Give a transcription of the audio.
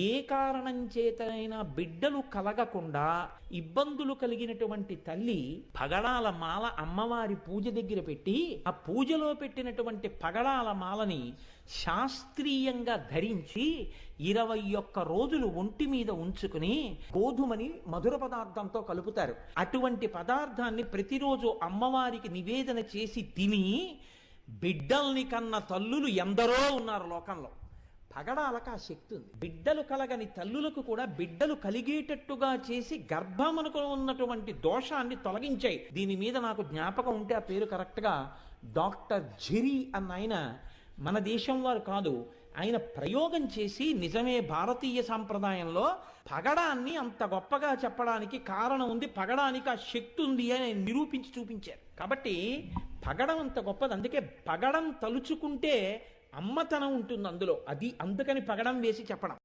ఏ కారణం చేతనైనా బిడ్డలు కలగకుండా ఇబ్బందులు కలిగినటువంటి తల్లి పగడాల మాల అమ్మవారి పూజ దగ్గర పెట్టి ఆ పూజలో పెట్టినటువంటి పగడాల మాలని శాస్త్రీయంగా ధరించి 21 రోజులు ఒంటి మీద ఉంచుకుని గోధుమని మధుర పదార్థంతో కలుపుతారు. అటువంటి పదార్థాన్ని ప్రతిరోజు అమ్మవారికి నివేదన చేసి తిని బిడ్డల్ని కన్న తల్లులు ఎందరో ఉన్నారు లోకంలో. పగడాలకు ఆ శక్తి ఉంది. బిడ్డలు కలగని తల్లులకు కూడా బిడ్డలు కలిగేటట్టుగా చేసి గర్భమునకు ఉన్నటువంటి దోషాన్ని తొలగించాయి. దీని మీద నాకు జ్ఞాపకం ఉంటే ఆ పేరు కరెక్ట్గా డాక్టర్ జిరి అన్న ఆయన, మన దేశం వారు కాదు, ఆయన ప్రయోగం చేసి నిజమే భారతీయ సాంప్రదాయంలో పగడాన్ని అంత గొప్పగా చెప్పడానికి కారణం ఉంది, పగడానికి ఆ శక్తి ఉంది అని నిరూపించి చూపించారు. కాబట్టి పగడం అంత గొప్పది. అందుకే పగడం తలుచుకుంటే అమ్మతనం ఉంటుంది అందులో. అది అందుకని పగడం వేసి చెప్పడం.